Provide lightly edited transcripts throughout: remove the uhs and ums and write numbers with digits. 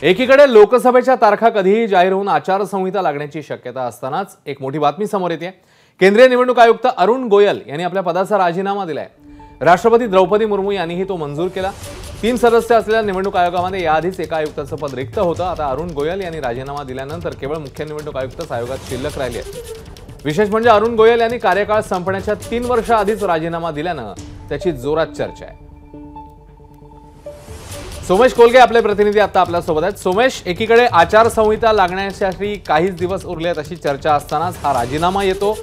एकीकडे लोकसभेच्या तारखा कधीही जाहीर होऊन आचारसंहिता लागण्याची शक्यता असतानाच एक मोठी बातमी समोर येते। केंद्रीय निवडणूक आयुक्त अरुण गोयल यांनी आपल्या पदाचा राजीनामा दिलाय। राष्ट्रपती द्रौपदी मुर्मू यांनीही तो मंजूर केला। 3 सदस्य असलेल्या निवडणूक आयोगामध्ये याआधीच एका आयुक्ताचं पद रिक्त होतं। आता अरुण गोयल यांनी राजीनामा दिल्यानंतर केवळ मुख्य निवडणूक आयुक्तच आयोगात शिल्लक राहिले आहेत। विशेष म्हणजे अरुण गोयल यांनी कार्यकाळ संपण्याच्या 3 वर्षाआधीच राजीनामा दिल्यानं त्याची जोरात चर्चा आहे। सोमेश कोलगे आपले प्रतिनिधी आता आपल्या सोबत आहेत। सोमेश, एकीकडे आचारसंहिता लागण्यासाठी काहीच दिवस उरले आहेत अशी चर्चा असतानाच हा राजीनामा येतो।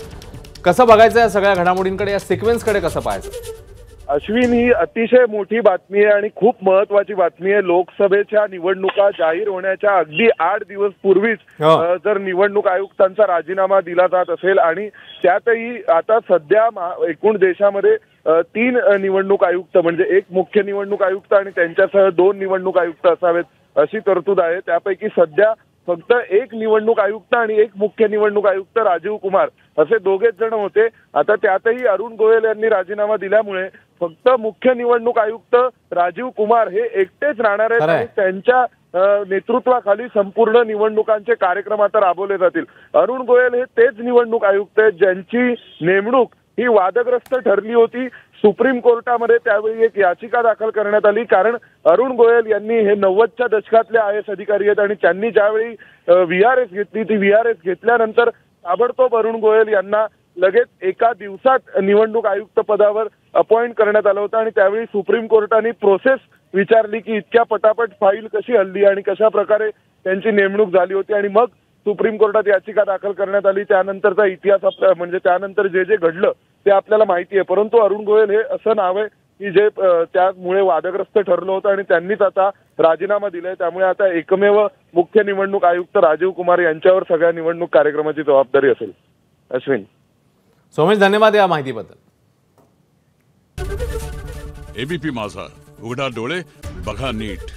कसं बघायचं या सगळ्या घडामोडींकडे, या सिक्वेन्सकडे कसं पाहायचं? अश्विन, ही अतिशय मोठी बातमी आहे आणि खूप महत्वाची बातमी आहे। लोकसभेच्या निवडणुका जाहीर होण्याच्या अगदी 8 दिवस पूर्वीच जर निवडणूक आयुक्तांचा राजीनामा दिला जात असेल आणि त्यातही आता सध्या एकूण देशामध्ये 3 निवडणूक आयुक्त म्हणजे एक मुख्य निवडणूक आयुक्त आणि त्यांच्यासह 2 निवडणूक आयुक्त असावेत अशी तरतूद आहे। त्यापैकी सध्या फक्त एक निवडणूक आयुक्त आणि एक मुख्य निवडणूक आयुक्त राजीव कुमार असे दोघेच जण होते। आता त्यातही अरुण गोयल यांनी राजीनामा दिल्यामुळे फक्त मुख्य निवडणूक आयुक्त राजीव कुमार हे एकटेच राहणार आहेत आणि त्यांच्या नेतृत्वाखाली संपूर्ण निवडणुकांचे कार्यक्रम आता राबवले जातील। अरुण गोयल हे तेच निवडणूक आयुक्त आहेत ज्यांची नेमणूक ही वादग्रस्त ठरली होती। सुप्रीम कोर्टामध्ये त्यावेळी एक याचिका दाखल करण्यात आली, कारण अरुण गोयल यांनी हे 90च्या दशकातले IAS अधिकारी आहेत आणि त्यांनी ज्यावेळी VRS घेतली, ती VRS घेतल्यानंतर ताबडतोब अरुण गोयल यांना लगेच एका दिवसात निवडणूक आयुक्त पदावर अपॉइंट करण्यात आलं होतं आणि त्यावेळी सुप्रीम कोर्टाने प्रोसेस विचारली की इतक्या पटापट फाईल कशी हल्ली आणि कशा प्रकारे त्यांची नेमणूक झाली होती आणि मग सुप्रीम कोर्टात याचिका दाखल करण्यात आली। त्यानंतरचा इतिहास म्हणजे त्यानंतर जे जे घडलं ते आपल्याला माहिती आहे। परंतु अरुण गोयल हे असं नाव आहे की जे त्यामुळे वादग्रस्त ठरलं होतं आणि त्यांनीच आता राजीनामा दिलाय। त्यामुळे आता एकमेव मुख्य निवडणूक आयुक्त राजीव कुमार यांच्यावर सगळ्या निवडणूक कार्यक्रमाची जबाबदारी असेल। अश्विन, सोमेश, धन्यवाद या माहितीबद्दल। एबीपी माझा, उघडा डोळे बघा नीट।